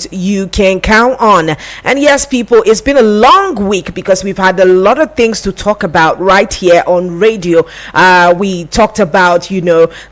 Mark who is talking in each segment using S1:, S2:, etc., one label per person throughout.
S1: report you can count on. And yes, people, it's been a long week because we've had a lot of things to talk about right here on radio. We talked about,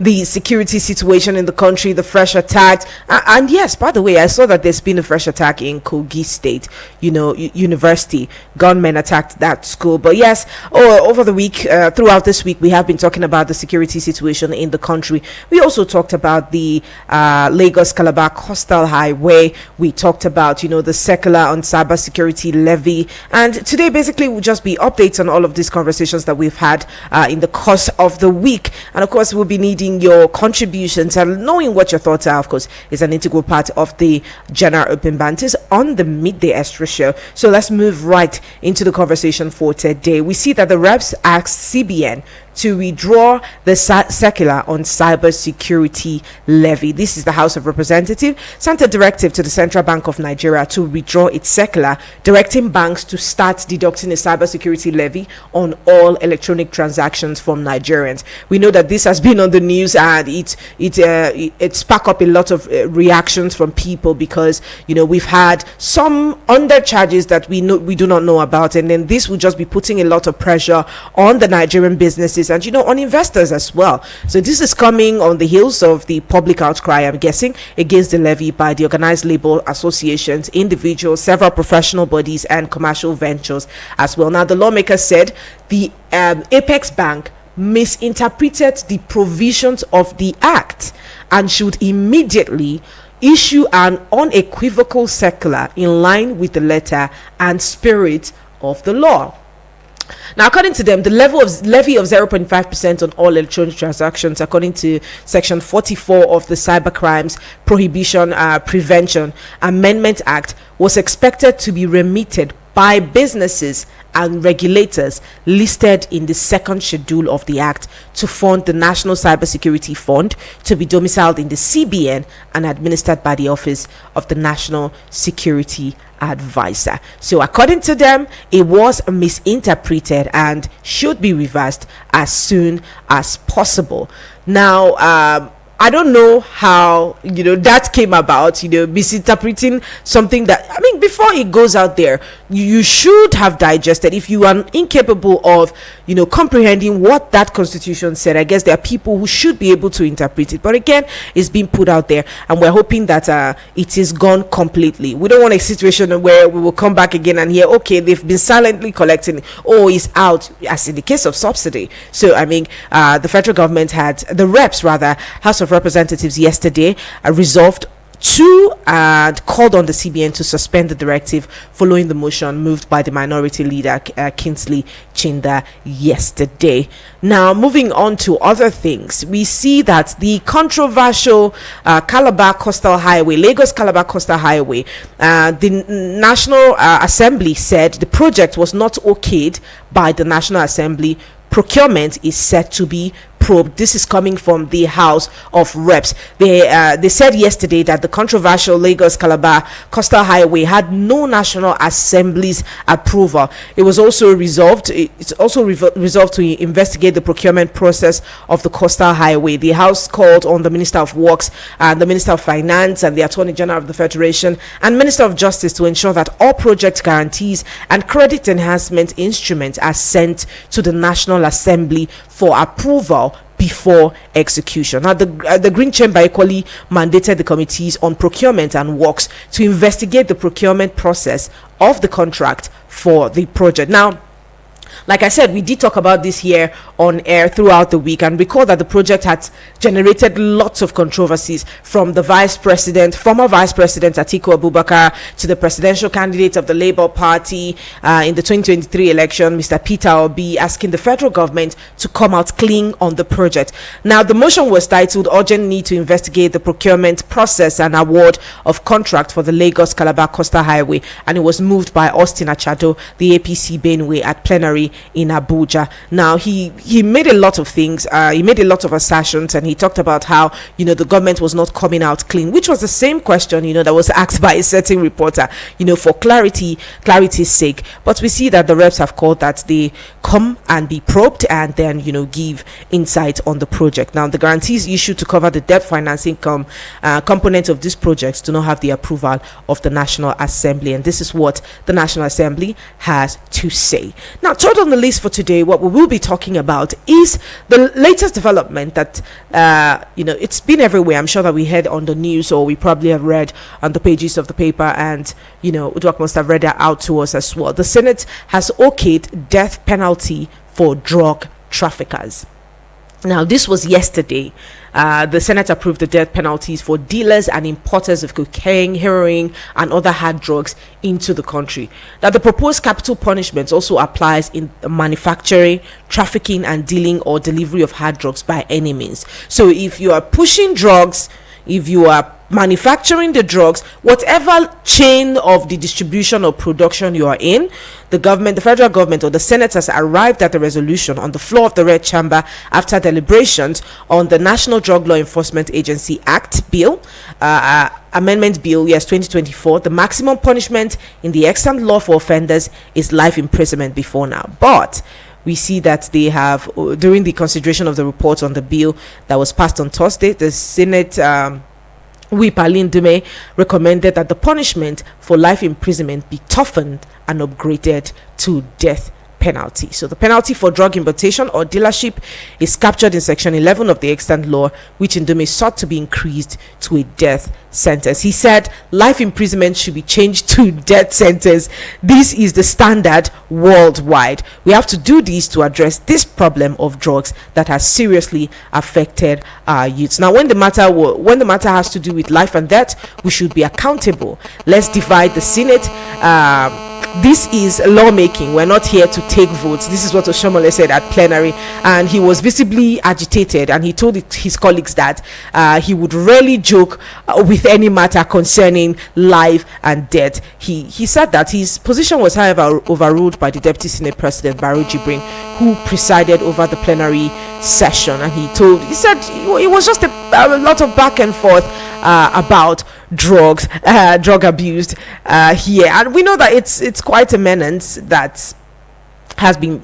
S1: the security situation in the country, the fresh attacks. And yes, by the way, I saw that there's been a fresh attack in Kogi State, university. Gunmen attacked that school. But yes, over the week, throughout this week, we have been talking about the security situation in the country. We also talked about the Lagos Calabar Coastal Highway. We talked about, the secular on cybersecurity levy. And today, basically, will just be updates on all of these conversations that we've had in the course of the week. And of course, we'll be needing your contributions, and knowing what your thoughts are, of course, is an integral part of the general open banters on the Midday Extra show. So let's move right into the conversation for today. We see that the reps asked CBN to withdraw the circular on cybersecurity levy. This is the House of Representatives sent a directive to the Central Bank of Nigeria to withdraw its circular directing banks to start deducting a cybersecurity levy on all electronic transactions from Nigerians. We know that this has been on the news, and it sparked up a lot of reactions from people because we've had some undercharges that we do not know about, and then this will just be putting a lot of pressure on the Nigerian businesses and on investors as well. So this is coming on the heels of the public outcry, I'm guessing, against the levy by the organized labor associations, individuals, several professional bodies, and commercial ventures as well. Now, the lawmaker said the Apex Bank misinterpreted the provisions of the act and should immediately issue an unequivocal circular in line with the letter and spirit of the law. Now, according to them, the levy of 0.5% on all electronic transactions, according to Section 44 of the Cybercrimes Prohibition Prevention Amendment Act, was expected to be remitted by businesses and regulators listed in the second schedule of the act to fund the National Cybersecurity Fund, to be domiciled in the CBN and administered by the Office of the National Security Advisor. So according to them, it was misinterpreted and should be reversed as soon as possible. Now, I don't know how that came about, misinterpreting something that, before it goes out there, you should have digested. If you are incapable of comprehending what that constitution said, I guess there are people who should be able to interpret it. But again, it's being put out there, and we're hoping that it is gone completely. We don't want a situation where we will come back again and hear, okay, they've been silently collecting, it's out, as in the case of subsidy. So the federal government had, the reps rather, House of Representatives yesterday resolved to and called on the CBN to suspend the directive following the motion moved by the minority leader Kingsley Chinda yesterday. Now, moving on to other things, we see that the controversial Calabar Coastal Highway, Lagos Calabar Coastal Highway, the National Assembly said the project was not okayed by the National Assembly. Procurement is set to be probed. This is coming from the House of Reps. They said yesterday that the controversial Lagos Calabar Coastal Highway had no National Assembly's approval. It was also resolved. It's also resolved to investigate the procurement process of the Coastal Highway. The House called on the Minister of Works and the Minister of Finance and the Attorney General of the Federation and Minister of Justice to ensure that all project guarantees and credit enhancement instruments are sent to the National Assembly for approval before execution. Now, the Green Chamber equally mandated the committees on procurement and works to investigate the procurement process of the contract for the project. Now, like I said, we did talk about this here on air throughout the week, and recall that the project had generated lots of controversies, from the former Vice President Atiku Abubakar, to the presidential candidate of the Labour Party in the 2023 election, Mr. Peter Obi, asking the federal government to come out clean on the project. Now, the motion was titled "Urgent Need to Investigate the Procurement Process and Award of Contract for the Lagos Calabar Coastal Highway," and it was moved by Austin Achado, the APC Benue, at plenary in Abuja. Now, he he made a lot of things. He made a lot of assertions, and he talked about how, the government was not coming out clean, which was the same question, that was asked by a certain reporter, for clarity's sake. But we see that the reps have called that they come and be probed and then, give insight on the project. Now, the guarantees issued to cover the debt financing component of this project do not have the approval of the National Assembly, and this is what the National Assembly has to say. Now, third on the list for today, what we will be talking about is the latest development that it's been everywhere. I'm sure that we heard on the news, or we probably have read on the pages of the paper, and Udwak must have read that out to us as well. The Senate has okayed death penalty for drug traffickers. Now, this was yesterday. The Senate approved the death penalties for dealers and importers of cocaine, heroin, and other hard drugs into the country. Now, the proposed capital punishment also applies in manufacturing, trafficking, and dealing or delivery of hard drugs by any means. So, if you are pushing drugs, if you are manufacturing the drugs, whatever chain of the distribution or production you are in, the federal government or the Senate has arrived at a resolution on the floor of the Red Chamber after deliberations on the National Drug Law Enforcement Agency Act Bill, Amendment Bill, 2024. The maximum punishment in the extant law for offenders is life imprisonment before now. But we see that they have, during the consideration of the report on the bill that was passed on Thursday, the Senate Whip Aline Dume recommended that the punishment for life imprisonment be toughened and upgraded to death penalty. So the penalty for drug importation or dealership is captured in section 11 of the extant law, which in Dume sought to be increased to a death sentence. He said life imprisonment should be changed to death sentence. This is the standard worldwide. We have to do this to address this problem of drugs that has seriously affected our youths. Now, when the matter has to do with life and death, we should be accountable. Let's divide the Senate. This is lawmaking. We're not here to take votes. This is what Oshomole said at plenary, and he was visibly agitated, and he told his colleagues that he would rarely joke with any matter concerning life and death. He said that his position was, however, overruled by the Deputy Senate President Barrow Jibrin, who presided over the plenary session, and he said it was just a lot of back and forth about drug abuse here, and we know that it's quite a menace that has been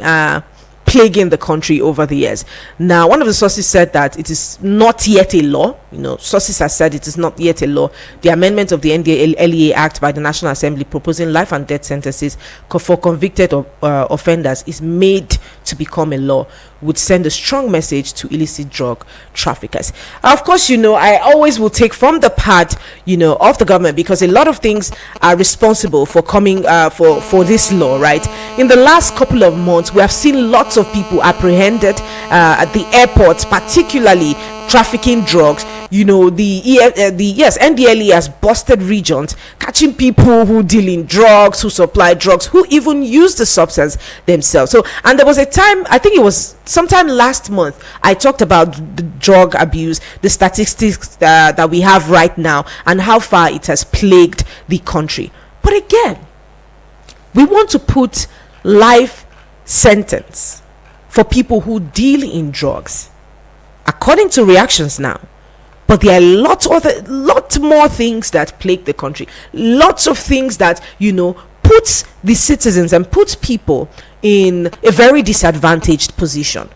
S1: plaguing the country over the years. Now, one of the sources said that it is not yet a law. Sources have said it is not yet a law. The amendment of the NDLEA Act by the National Assembly proposing life and death sentences for convicted offenders is made to become a law, would send a strong message to illicit drug traffickers. Of course, I always will take from the part, of the government, because a lot of things are responsible for coming for this law, right? In the last couple of months, we have seen lots of people apprehended at the airports, particularly trafficking drugs. NDLE has busted regions, catching people who deal in drugs, who supply drugs, who even use the substance themselves. So, and there was a time, I think it was sometime last month, I talked about the drug abuse, the statistics that we have right now, and how far it has plagued the country. But again, we want to put life sentence for people who deal in drugs, according to reactions now. But there are lot more things that plague the country. Lots of things that, puts the citizens and puts people in a very disadvantaged position,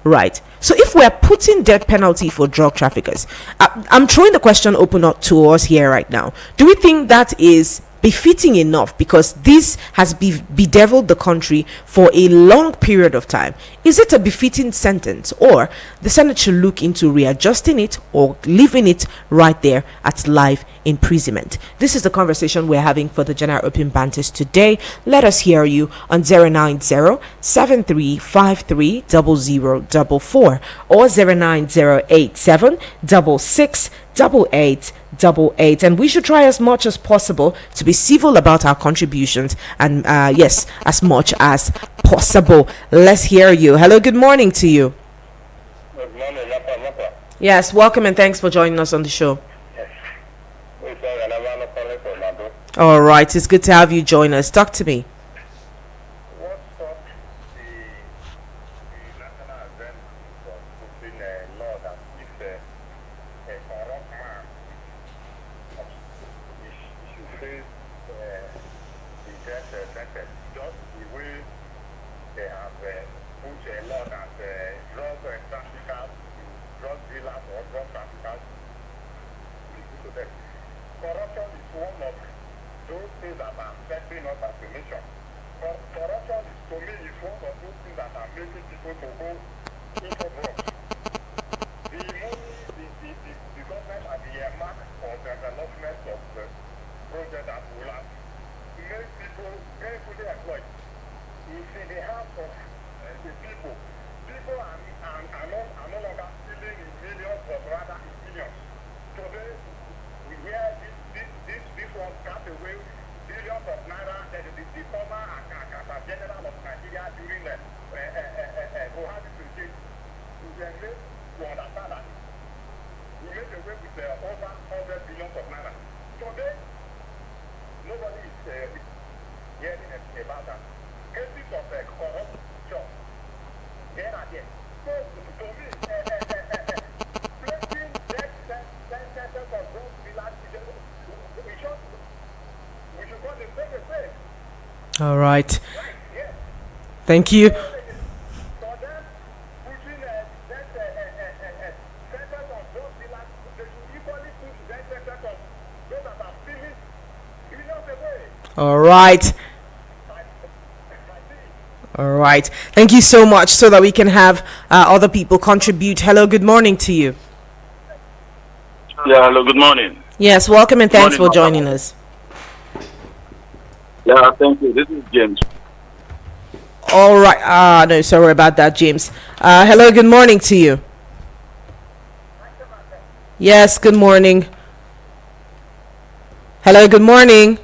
S1: right? So if we're putting death penalty for drug traffickers, I'm throwing the question open up to us here right now. Do we think that is befitting enough? Because this has bedeviled the country for a long period of time. Is it a befitting sentence, or the Senate should look into readjusting it or leaving it right there at life imprisonment? This is the conversation we're having for the General Open Banters today. Let us hear you on 090-7353-0044 or 09087668888, and we should try as much as possible to be civil about our contributions, and yes, as much as possible. Let's hear you. Hello, good morning to you.
S2: Good morning, Lapa.
S1: Yes, welcome and thanks for joining us on the show.
S2: Yes.
S1: All right, it's good to have you join us. Talk to me.
S2: What stopped the National always be just sentenced. Just the way they have put a lot at drug traffickers, drug dealers or drug traffickers. To them. Corruption is one of those things that are affecting us as a nation. Corruption is, to me, is one of those things that are making people to go into drugs. The money, the government and the earmark for the development of the project that will have made people very fully employed. You see, the hands of the people. People are no longer stealing in millions, but rather in billions. Today, we hear this one cut away billions of naira. The former general of Nigeria during the Buhari regime, we were made to understand that we made away with over 100 billions of naira. Today, nobody is hearing about that. Cases of corruption here and there. So, to me, placing death sentence on those villages, we should go the same.
S1: All right.
S2: Yes.
S1: Thank you.
S2: For them, putting death sentence on those villages, they should equally put death sentence on those that are stealing billions away.
S1: All right. All right. Thank you so much, so that we can have other people contribute. Hello, good morning to you.
S3: Yeah, hello, good morning.
S1: Yes, welcome and thanks
S3: Morning,
S1: for joining us.
S3: Yeah, thank you. This is James.
S1: All right. No, sorry about that, James. Hello, good morning to you. Yes, good morning. Hello, good morning.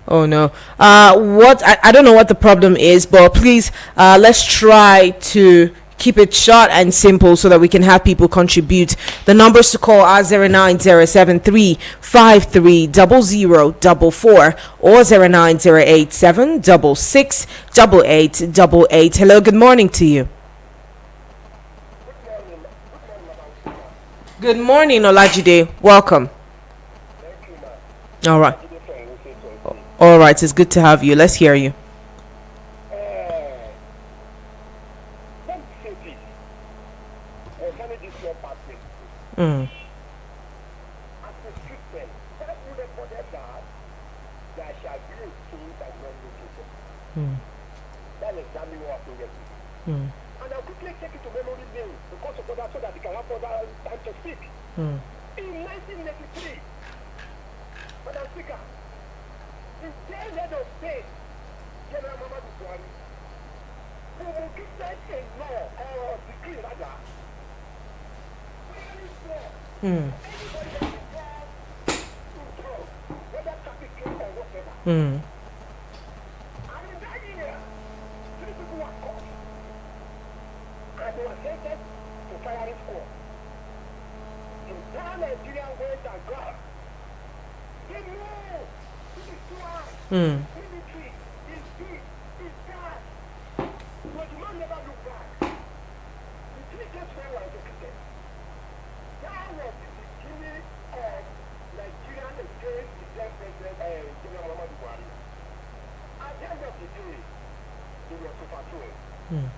S1: Oh no. I don't know what the problem is, but please let's try to keep it short and simple so that we can have people contribute. The numbers to call are 09073530044 or 09087668888. Hello, good morning to you. Good morning, Olajide. Welcome. All right. All right, it's good to have you. Let's hear you.
S2: Let me say this. Concerning this your partner,
S1: Mm.
S2: as a Christian, that would have put that there shall be a king and not no king.
S1: Mm.
S2: That is exactly what I'm saying.
S1: Mm.
S2: And I'll quickly take it to memory lane because of that so that they can have other time to speak.
S1: Mm.
S2: In 1983, Madam Speaker, the then head of state, General Muhammadu Buhari, promulgated a law or decree rather, very strong.
S1: Mm.
S2: Anybody that is involved in drugs, whether trafficking or whatever,
S1: Mm.
S2: and in that year, 3 people were caught and they were sentenced to firing squad. The entire Nigeria went and got. They know this is too hard.
S1: Mm.
S2: Military is big, is bad. But the man never look back. The three days when we were executed, that was the beginning of Nigeria against the then President General Muhammadu Buhari. At the end of the day, they were overthrown.
S1: Mm.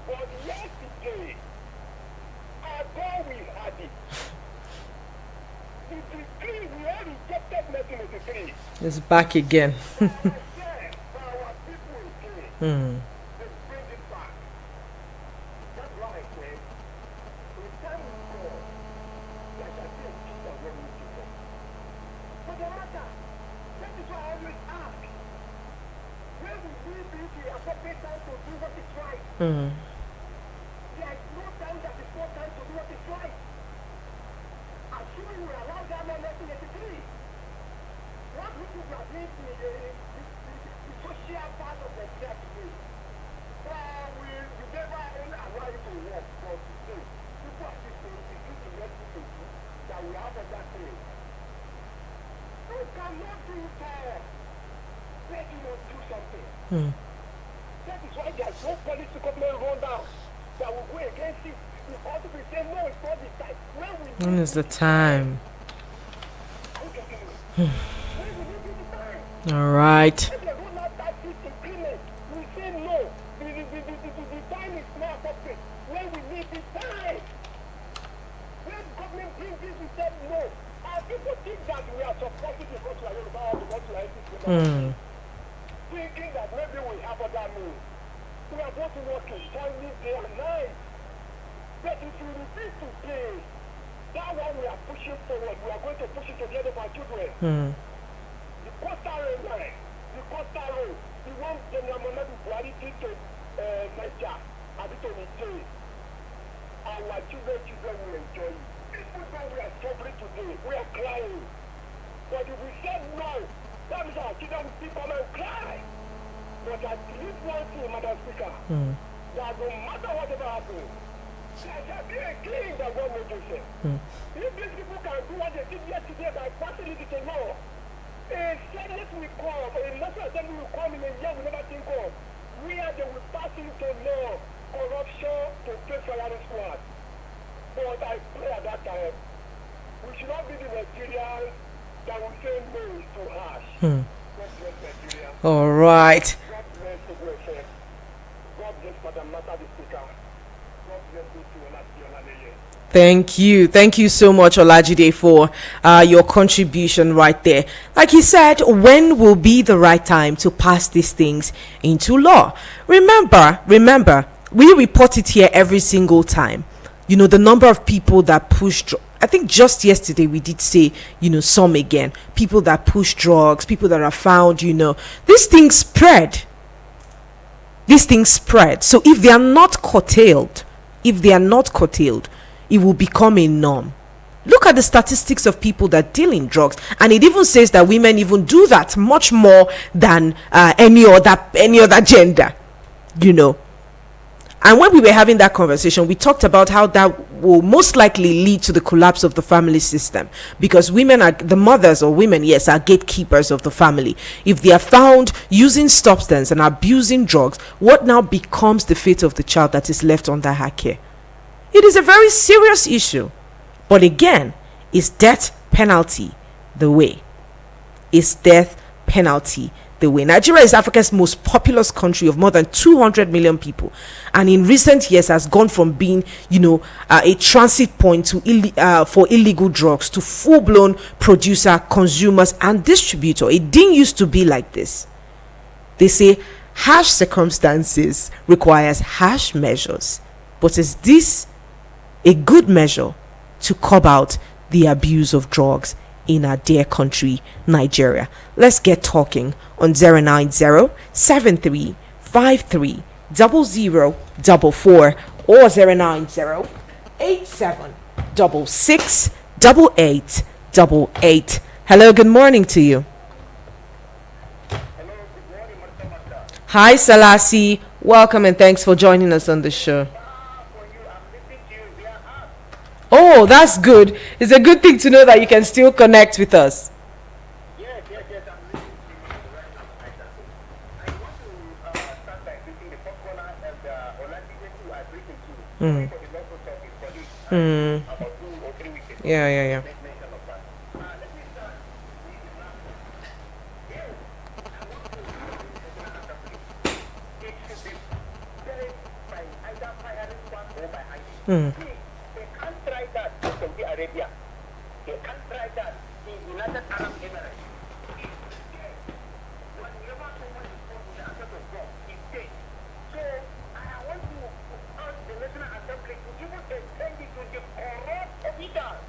S2: But yesterday, although we had it, the decree we all rejected 1983.
S1: It's back again.
S2: For our people again,
S1: Mm.
S2: they bring it back. That's why I said, in time we go, there shall be a king and one new kingdom. For the matter, that is why I always ask, when will we be the appropriate time to do what is right?
S1: Mm.
S2: There is no time that is not time to do what is right. Assuming we allow that man 1983, what we do is the social part of the church today. We never allow it to work, but today, people are still saying it's due to let people do that we have other things. We cannot do it all. Let you not do something.
S1: Mm.
S2: That is why there is no policy government run down that will go against it. Because we say no, it's not the time. When we
S1: When is the time?
S2: I
S1: All right.
S2: If they do not that this agreement, we say no. The time is not appropriate. When we need the time. When government brings this, we said no. And people think that we are supporting the culture of Yoruba or the culture of Israel. Thinking that maybe we have other means. We are going to work in sunny day and night. But if you refuse to pay, that one we are pushing forward. We are going to push it together with our children. The coastal road line, the coastal road, the one General Muhammadu Buhari did to Niger, and it will stay. Our children will enjoy it. People know we are suffering today, we are crying. But if we say no, that means our children will still come and cry. But I believe one thing, Madam Speaker, that no matter whatever happens, there shall be a king that God made Joseph. If these people can do what they did yesterday by passing it to law, a Senate will come, a National Assembly will come in a year we never think of, where they will pass into law, corruption to pay firing squad. But I pray at that time, we should not be the Nigerians that will say no is too harsh. God bless Nigeria.
S1: All right.
S2: God bless the FM. God bless Madam Mata the Speaker. God bless you too, Oladipo.
S1: Thank you so much, Olajide, for your contribution right there. Like he said, when will be the right time to pass these things into law? Remember, we report it here every single time. You know, the number of people that push, I think just yesterday we did say, you know, some again, people that push drugs, people that are found, you know, these things spread. So if they are not curtailed, it will become a norm. Look at the statistics of people that deal in drugs, and it even says that women even do that much more than any other gender, you know. And when we were having that conversation, we talked about how that will most likely lead to the collapse of the family system, because women are the mothers, or women, yes, are gatekeepers of the family. If they are found using substance and abusing drugs, what now becomes the fate of the child that is left under her care? It is a very serious issue. But again, is death penalty the way? Nigeria is Africa's most populous country of more than 200 million people, and in recent years has gone from being, you know, a transit point to for illegal drugs to full-blown producer, consumers, and distributor. It didn't used to be like this. They say harsh circumstances requires harsh measures, but is this a good measure to curb out the abuse of drugs in our dear country, Nigeria? Let's get talking on 090-7353-0044 or 090-8766-8888. Hello, good morning to you.
S2: Hello, good morning, Madam Mata.
S1: Hi, Salasi. Welcome and thanks for joining us on the show.
S2: For you, I'm listening to you via app.
S1: Oh, that's good. It's a good thing to know that you can still connect with us.
S2: Yes, I'm listening to you right now. I want to start by greeting the first caller and Oladipo who I greeting to. For the local talk is colleague about 2 or 3 weeks ago.
S1: Yeah.
S2: Make mention of that. Let me start with the last one. Yes, I want to it should be paid by either firing squad or by ID. See, they can't try that in Saudi Arabia. They can't try that in United Arab Emirates. Whenever someone is caught with the access of God, it's dead. So I want to ask the National Assembly to even extend it to the corrupt officials.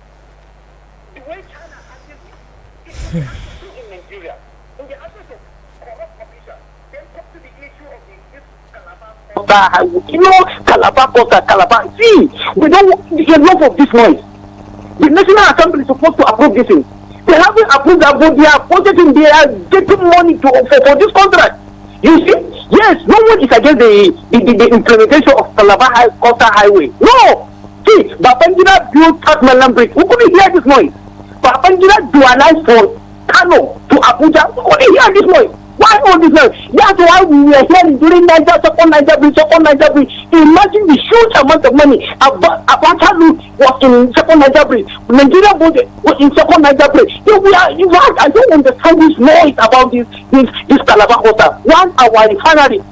S2: The way China handles it, it should be handled too in Nigeria. In the absence of corrupt officials, then come to the issue of this Calabar. You know, Calabar. See, we don't want enough of this noise. The National Assembly is supposed to approve this thing. They haven't approved that, but they are budgeting, they are getting money for this contract. You see? Yes, no one is against the implementation of Calabar Coastal Highway. No! See, Babangida built Tatmalan Bridge. We couldn't hear this noise. Babangida dualized from Kano to Abuja. We couldn't hear this noise. Why?
S4: Why all this? That's why we were hearing during second Niger Bridge. Imagine the huge amount of money. Abacha was in second Niger Bridge. Nigeria was in second Niger Bridge. I don't understand this noise about this Calabar water. 1 hour refinery,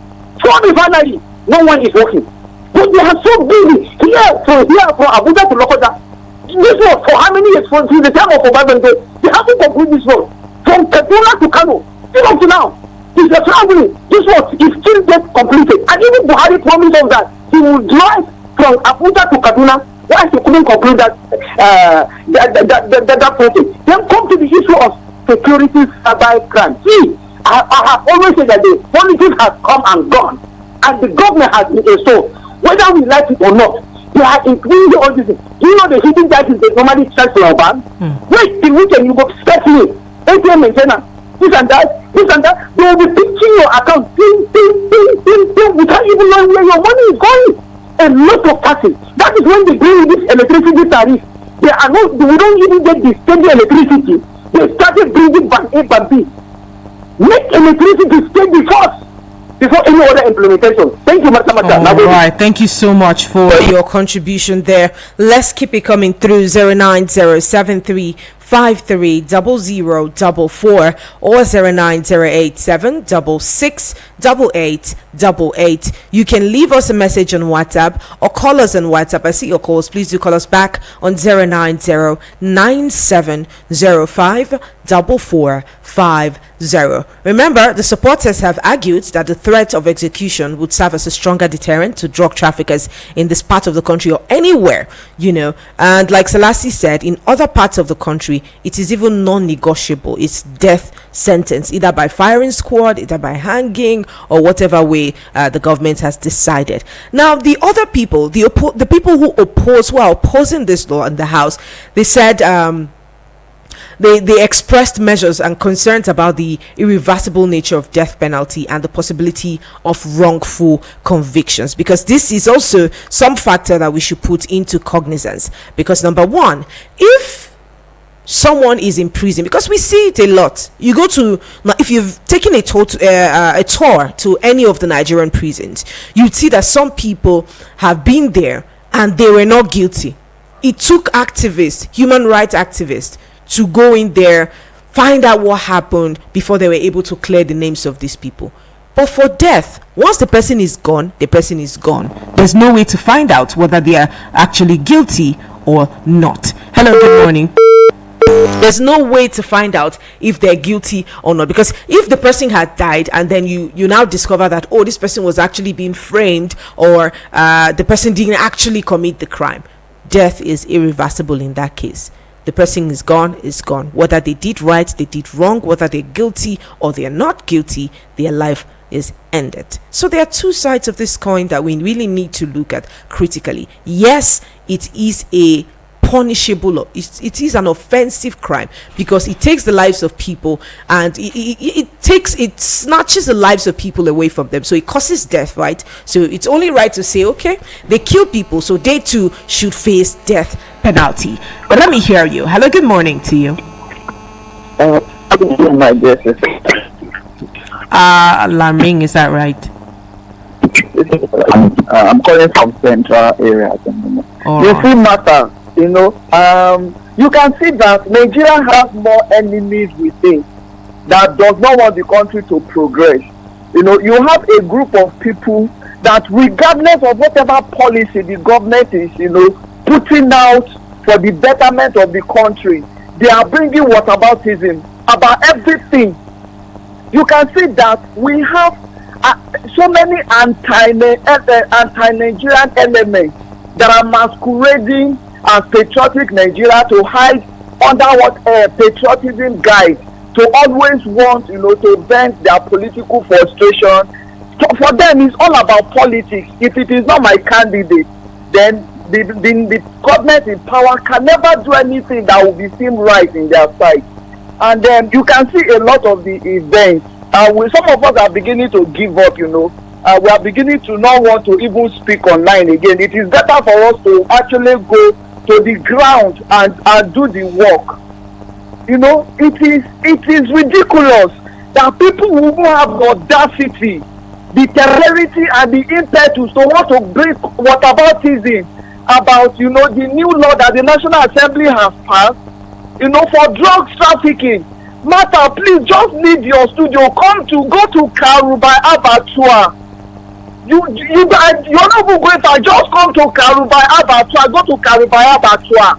S4: 4 refinery, no one is working. But they are so busy from Abuja to Lokoja. This was for how many years? Since the time of Obasanjo, they haven't completed this road from Kaduna to Kano. Still up to now, it's a traveling. This work is still get completed, and even Buhari promised us that he will drive from Abuja to Kaduna. Why he couldn't complete that project? Then come to the issue of security cyber crime. See, I have always said that the politics has come and gone, and the government has been a soul. Whether we like it or not, they are increasing all this. You know the hidden charges they normally charge for your bank? Wait till weekend you go expect me. ATM maintenance, this and that. They will be pitching your account without even knowing where your money is going. A lot of taxes. That is when they bring this electricity tariff. We don't even get the steady electricity. They started bringing bank A, bank B. Make electricity steady first before any other implementation. Thank you, Mr.
S1: All right, thank you so much for your contribution there. Let's keep it coming through. 09073530044 or 09087668888. You can leave us a message on WhatsApp or call us on WhatsApp. I see your calls. Please do call us back on 09097054450. Remember, the supporters have argued that the threat of execution would serve as a stronger deterrent to drug traffickers in this part of the country or anywhere, and like Selassie said, in other parts of the country it is even non-negotiable. It's death sentence, either by firing squad, either by hanging, or whatever way the government has decided. Now the other people, the people who are opposing this law in the House, they said they expressed measures and concerns about the irreversible nature of death penalty and the possibility of wrongful convictions, because this is also some factor that we should put into cognizance. Because number one, if someone is in prison, because we see it a lot, you go to, if you've taken a tour to any of the Nigerian prisons, you'd see that some people have been there and they were not guilty. It took activists, human rights activists, to go in there, find out what happened before they were able to clear the names of these people. But for death, once the person is gone, the person is gone. There's no way to find out whether they are actually guilty or not. Hello, good morning. There's no way to find out if they're guilty or not, because if the person had died and then you now discover that, oh, this person was actually being framed, or the person didn't actually commit the crime, death is irreversible in that case. The person is gone. Whether they did right, they did wrong, whether they're guilty or they're not guilty, their life is ended. So there are two sides of this coin that we really need to look at critically. Yes, it is a punishable, it is an offensive crime, because it takes the lives of people, and it snatches the lives of people away from them, so it causes death, right? So it's only right to say, okay, they kill people, so they too should face death penalty. But let me hear you. Hello, good morning to you.
S4: My dear sister.
S1: Laming, is that right?
S4: I'm calling from central area at the moment. You see, matter. You can see that Nigeria has more enemies within that does not want the country to progress. You have a group of people that, regardless of whatever policy the government is, putting out for the betterment of the country, they are bringing whataboutism about everything. You can see that we have so many anti-Nigerian elements that are masquerading as patriotic Nigeria to hide under what patriotism guide, to always want to vent their political frustration. So for them, it's all about politics. If it is not my candidate, then the government in power can never do anything that will be seen right in their sight. And then you can see a lot of the events. Some of us are beginning to give up. We are beginning to not want to even speak online again. It is better for us to actually go to the ground and do the work. It is ridiculous that people will have the audacity, the temerity, and the impetus to want to bring whataboutism about, you know, the new law that the National Assembly has passed, you know, for drugs trafficking. Martha, please just leave your studio, go to Karubai Abattoir. You're not even going to just come to Karubai Abattoir. Go to Karubai Abattoir.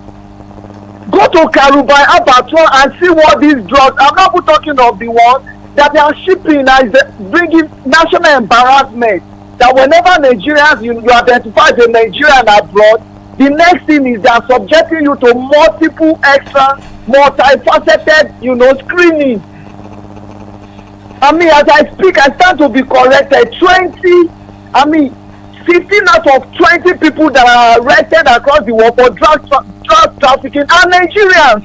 S4: Go to Karubai Abattoir and see what these drugs. I'm not even talking of the ones that they are shipping as bringing national embarrassment. That whenever Nigerians you identify as a Nigerian abroad, the next thing is they are subjecting you to multiple extra, multifaceted, you know, screening. I mean, as I speak, I stand to be corrected. 15 out of 20 people that are arrested across the world for drug trafficking are Nigerians.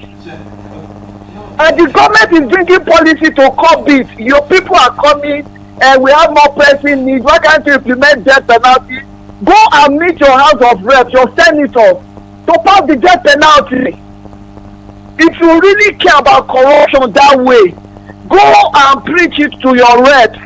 S4: And the government is bringing policy to curb it. Your people are coming and we have more pressing needs. Why can't you implement death penalty? Go and meet your House of Reps, your senators, to pass the death penalty. If you really care about corruption that way, go and preach it to your reps.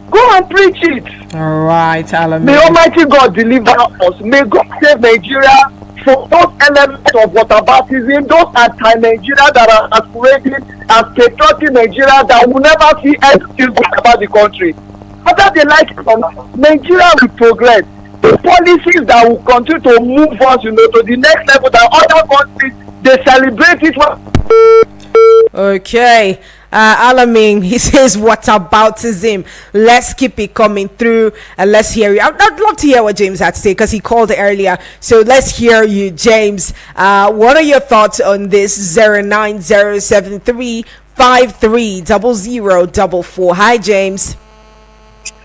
S4: Go and preach it.
S1: All right, Alamin.
S4: May Almighty God deliver us. May God save Nigeria from those elements of whataboutism, those anti-Nigeria that are aspirating as patriotic Nigeria that will never see anything good about the country. Whether they like it or not, Nigeria will progress. The policies that will continue to move us, you know, to the next level that other countries they celebrate it.
S1: Okay. Alamin, he says, what aboutism? Let's keep it coming through and let's hear you. I'd love to hear what James had to say because he called earlier. So let's hear you, James. What are your thoughts on this? 09073530044. Hi, James.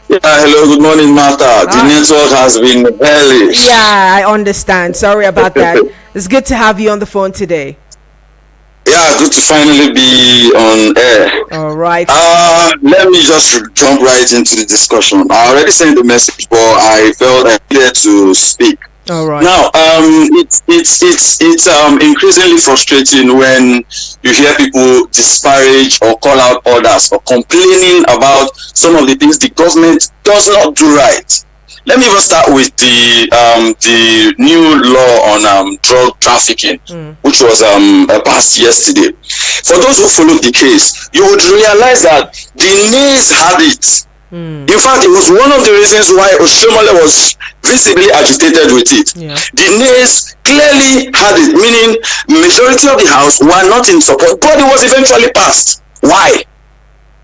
S3: Yeah, hello, good morning, Martha. The network has been hellish.
S1: Yeah, I understand. Sorry about that. It's good to have you on the phone today.
S3: Yeah, good to finally be on air.
S1: All right.
S3: Let me just jump right into the discussion. I already sent the message, but I felt I needed to speak.
S1: All right.
S3: Now, it's increasingly frustrating when you hear people disparage or call out others or complaining about some of the things the government does not do right. Let me even start with the new law on drug trafficking, which was passed yesterday. For those who followed the case, you would realize that the nays had it. In fact, it was one of the reasons why Oshomole was visibly agitated with it.
S1: Yeah.
S3: The nays clearly had it, meaning majority of the House were not in support, but it was eventually passed. Why?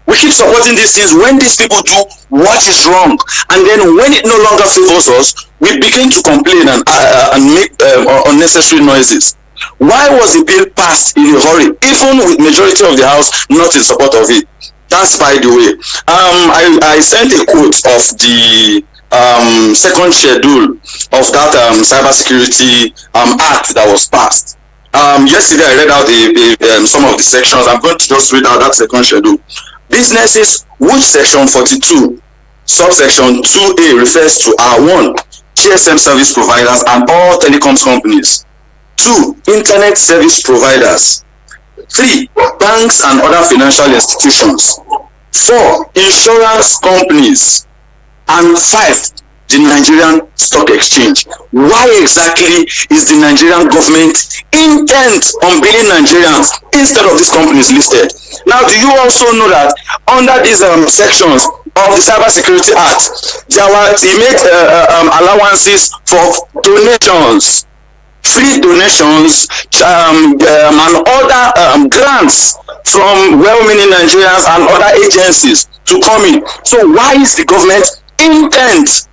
S3: We keep supporting these things when these people do what is wrong, and then when it no longer favors us, we begin to complain and make unnecessary noises. Why was the bill passed in a hurry, even with majority of the House not in support of it? That's by the way. I sent a quote of the second schedule of that cybersecurity act that was passed. Yesterday I read out some of the sections. I'm going to just read out that second schedule. Businesses which section 42 subsection 2A refers to are 1. GSM service providers and all telecoms companies. 2. Internet service providers. 3. Banks and other financial institutions. 4. Insurance companies. And 5. The Nigerian Stock Exchange. Why exactly is the Nigerian government intent on billing Nigerians instead of these companies listed? Now, do you also know that under these sections of the Cybersecurity Act, they made allowances for donations, free donations, and other grants from well-meaning Nigerians and other agencies to come in? So why is the government intent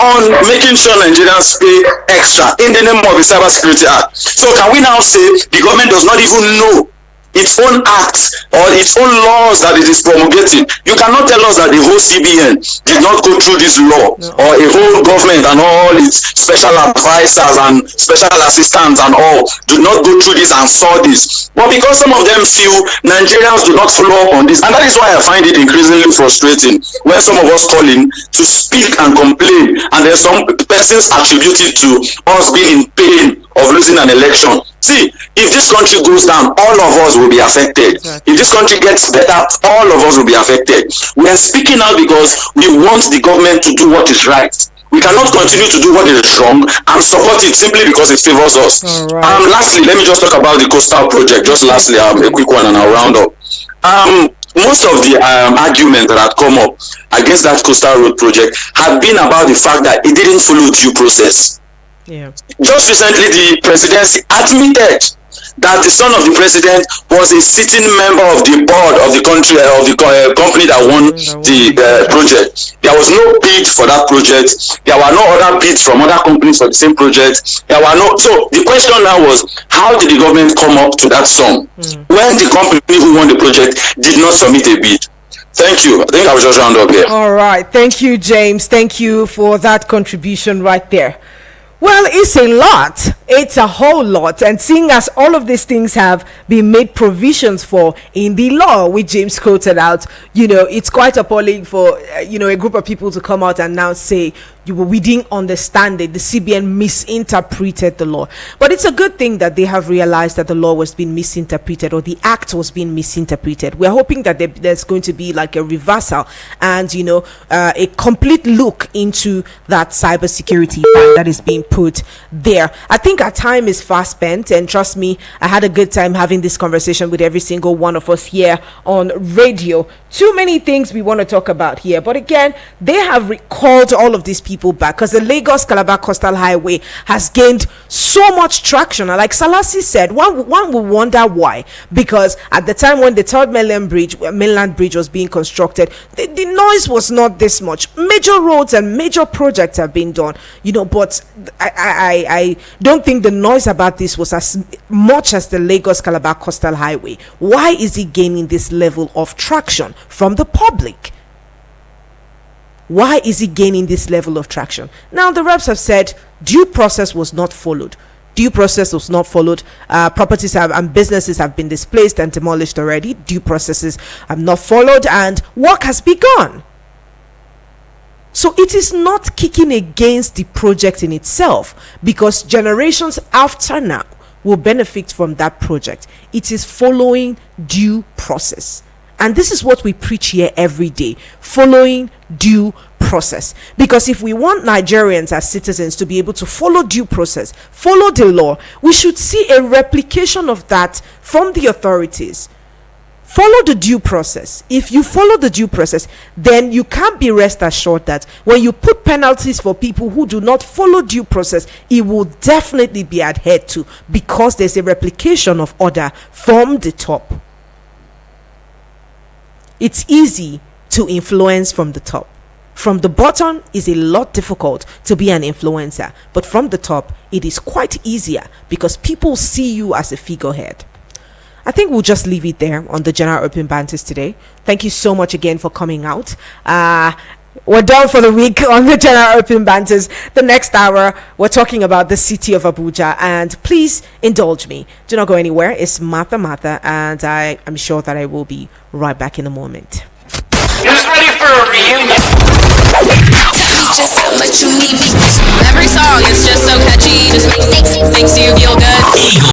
S3: on making sure Nigerians pay extra in the name of the Cybersecurity Act? So can we now say the government does not even know its own acts or its own laws that it is promulgating? You cannot tell us that the whole CBN did not go through this law, or a whole government and all its special advisors and special assistants and all do not go through this and saw this. But because some of them feel Nigerians do not follow up on this, and that is why I find it increasingly frustrating when some of us call in to speak and complain, and then some persons attribute it to us being in pain of losing an election. See, if this country goes down, all of us will be affected.
S1: Exactly.
S3: If this country gets better, all of us will be affected. We are speaking out because we want the government to do what is right. We cannot continue to do what is wrong and support it simply because it favors us.
S1: All right.
S3: Lastly, let me just talk about the coastal project. Just lastly, a quick one and I'll round up. Most of the arguments that had come up against that coastal road project have been about the fact that it didn't follow due process.
S1: Yeah.
S3: Just recently, the presidency admitted that the son of the president was a sitting member of the board of the country of the company that won the project. There was no bid for that project. There were no other bids from other companies for the same project. There were no. So the question now was, how did the government come up to that sum when the company who won the project did not submit a bid? Thank you. I think I will just round up here.
S1: All right. Thank you, James. Thank you for that contribution right there. Well, it's a lot. It's a whole lot. And seeing as all of these things have been made provisions for in the law, which James quoted out, it's quite appalling for, a group of people to come out and now say, we didn't understand it. The CBN misinterpreted the law. But it's a good thing that they have realized that the law was being misinterpreted, or the act was being misinterpreted. We're hoping that there's going to be like a reversal and, a complete look into that cybersecurity fund that is being put there. I think our time is fast spent, and trust me, I had a good time having this conversation with every single one of us here on radio. Too many things we want to talk about here, but again, they have recalled all of these people back because the Lagos Calabar Coastal Highway has gained so much traction. And like Salasi said, one will wonder why, because at the time when the third mainland bridge was being constructed, the noise was not this much. Major roads and major projects have been done, but I don't think the noise about this was as much as the Lagos Calabar Coastal Highway. Why is it gaining this level of traction from the public? Why is it gaining this level of traction? Now, the reps have said due process was not followed. Due process was not followed. Properties and businesses have been displaced and demolished already. Due processes have not followed, and work has begun. So it is not kicking against the project in itself, because generations after now will benefit from that project. It is following due process. And this is what we preach here every day, following due process. Because if we want Nigerians as citizens to be able to follow due process, follow the law, we should see a replication of that from the authorities. Follow the due process. If you follow the due process, then you can't be rest assured that when you put penalties for people who do not follow due process, it will definitely be adhered to, because there's a replication of order from the top. It's easy to influence from the top. From the bottom is a lot difficult to be an influencer, but from the top it is quite easier because people see you as a figurehead. I think we'll just leave it there on the General Open Banters today. Thank you so much again for coming out. We're done for the week on the General Open Banters. The next hour, we're talking about the city of Abuja. And please indulge me. Do not go anywhere. It's Martha, and I am sure that I will be right back in a moment.
S5: Who's ready for a reunion?
S6: Just how much you need me.